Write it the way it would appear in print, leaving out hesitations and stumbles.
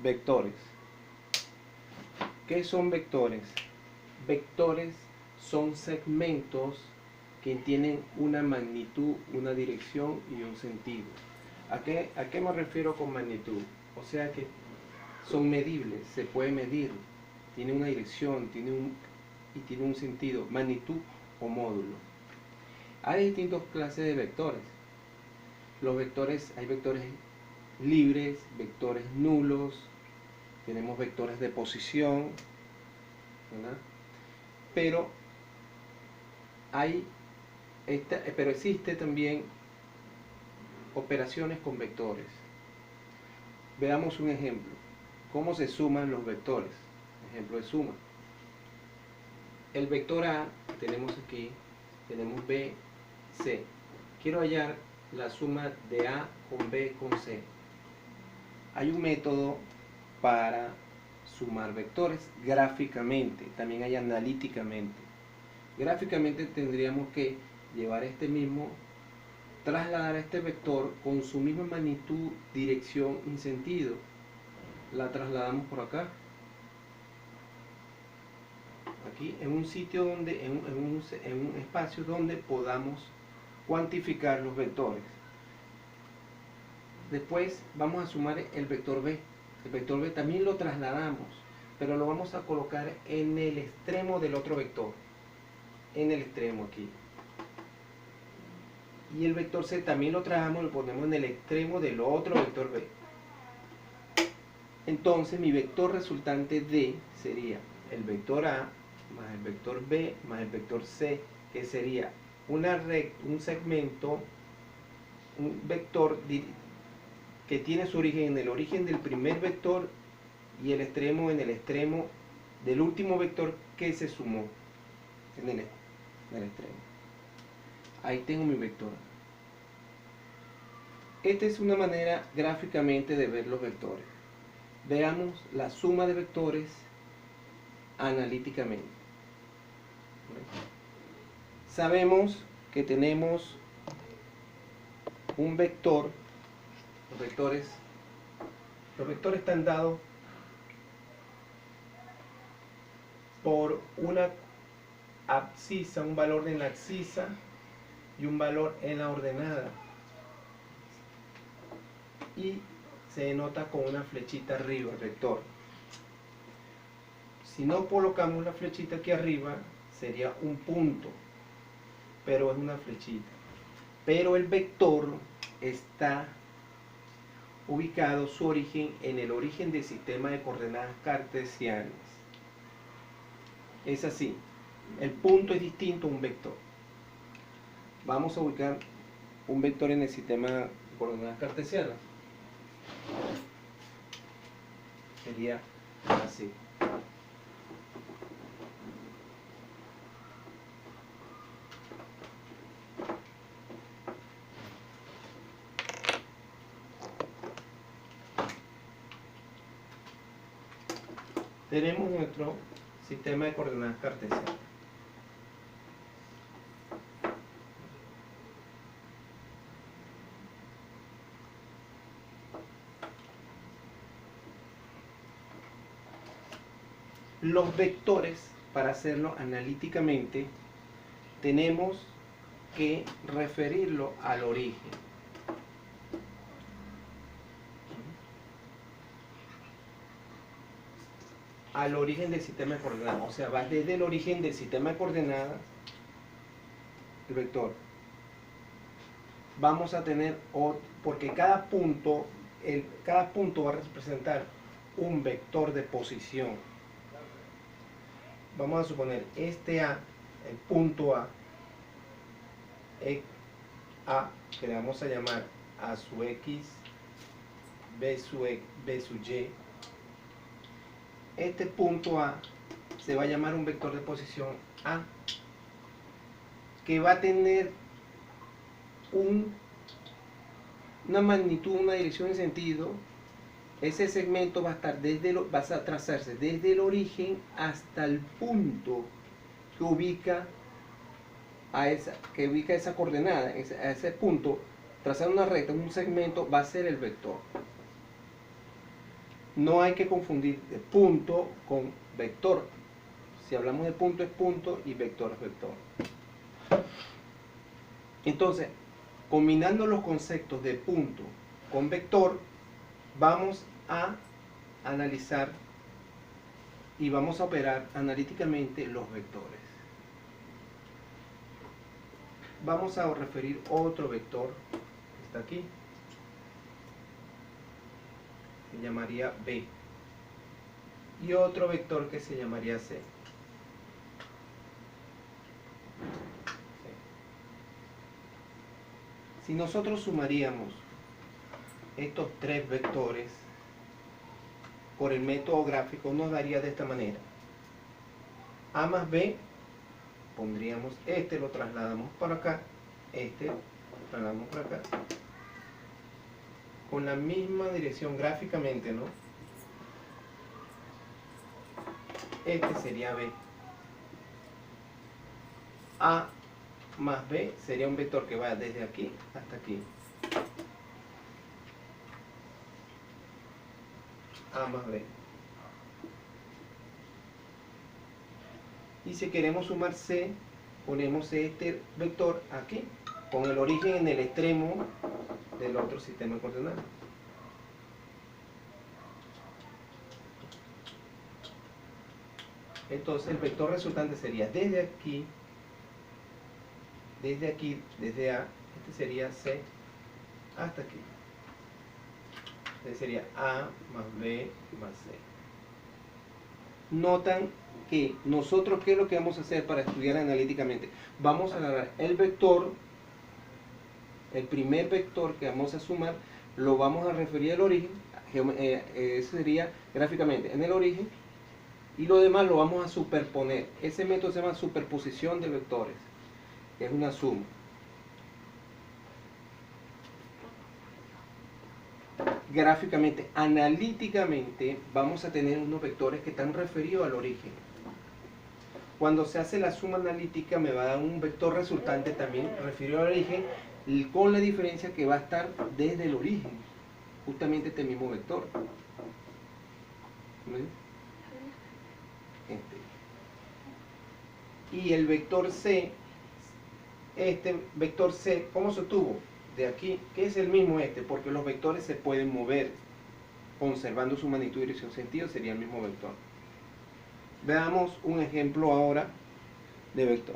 Vectores. ¿Qué son vectores? Vectores son segmentos que tienen una magnitud, una dirección y un sentido. ¿A qué me refiero con magnitud? O sea que son medibles, se puede medir, tiene una dirección, tiene un sentido, magnitud o módulo. Hay distintas clases de vectores. Los vectores, hay vectores libres, vectores nulos, tenemos vectores de posición, ¿verdad? Pero existe también operaciones con vectores. Veamos un ejemplo. ¿Cómo se suman los vectores? Ejemplo de suma. El vector A, tenemos aquí, tenemos B, C. Quiero hallar la suma de A con B con C. Hay un método para sumar vectores gráficamente, también hay analíticamente. Gráficamente tendríamos que llevar trasladar este vector con su misma magnitud, dirección y sentido. La trasladamos por acá. Aquí en un sitio donde, en un espacio donde podamos cuantificar los vectores. Después vamos a sumar el vector B. El vector B también lo trasladamos, pero lo vamos a colocar en el extremo del otro vector. En el extremo aquí. Y el vector C también lo trasladamos, lo ponemos en el extremo del otro vector B. Entonces mi vector resultante D sería el vector A más el vector B más el vector C, que sería un segmento, un vector que tiene su origen en el origen del primer vector y el extremo en el extremo del último vector que se sumó en el extremo. Ahí tengo mi vector. Esta es una manera gráficamente de ver los vectores. Veamos la suma de vectores analíticamente. Sabemos que tenemos un vector. Los vectores están dados por una abscisa, un valor en la abscisa y un valor en la ordenada, y se denota con una flechita arriba, el vector. Si no colocamos la flechita aquí arriba, sería un punto, pero es una flechita. Pero el vector está ubicado su origen en el origen del sistema de coordenadas cartesianas. Es así, el punto es distinto a un vector. Vamos a ubicar un vector en el sistema de coordenadas cartesianas. Sería así. Tenemos nuestro sistema de coordenadas cartesianas. Los vectores, para hacerlo analíticamente, tenemos que referirlo al origen. Al origen del sistema de coordenadas, o sea, va desde el origen del sistema de coordenadas, el vector. Vamos a tener, porque cada punto va a representar un vector de posición. Vamos a suponer este A, el punto A, que le vamos a llamar A sub X, B sub Y. Este punto A se va a llamar un vector de posición A, que va a tener una magnitud, una dirección y sentido. Ese segmento va a estar va a trazarse desde el origen hasta el punto que ubica esa coordenada. A ese punto, trazar una recta, un segmento, va a ser el vector. No hay que confundir punto con vector. Si hablamos de punto es punto y vector es vector. Entonces, combinando los conceptos de punto con vector, vamos a analizar y vamos a operar analíticamente los vectores. Vamos a referir otro vector que está aquí, se llamaría B, y otro vector que se llamaría C. Si nosotros sumaríamos estos tres vectores por el método gráfico, nos daría de esta manera: A más B, pondríamos este, lo trasladamos para acá, este lo trasladamos para acá, con la misma dirección gráficamente, ¿no? Este sería B. A más B sería un vector que va desde aquí hasta aquí. A más B. Y si queremos sumar C, ponemos este vector aquí, con el origen en el extremo del otro sistema de coordenadas. Entonces el vector resultante sería desde aquí, desde A, este sería C, hasta aquí. Este sería A más B más C. Notan que nosotros, ¿qué es lo que vamos a hacer para estudiar analíticamente? Vamos a agarrar el vector, el primer vector que vamos a sumar, lo vamos a referir al origen, eso sería gráficamente en el origen, y lo demás lo vamos a superponer. Ese método se llama superposición de vectores, es una suma. Gráficamente, analíticamente, vamos a tener unos vectores que están referidos al origen. Cuando se hace la suma analítica me va a dar un vector resultante también referido al origen, con la diferencia que va a estar desde el origen, justamente este mismo vector. Y el vector C, este vector C, ¿cómo se obtuvo? De aquí, que es el mismo porque los vectores se pueden mover conservando su magnitud, dirección, sentido, sería el mismo vector. Veamos un ejemplo ahora de vector.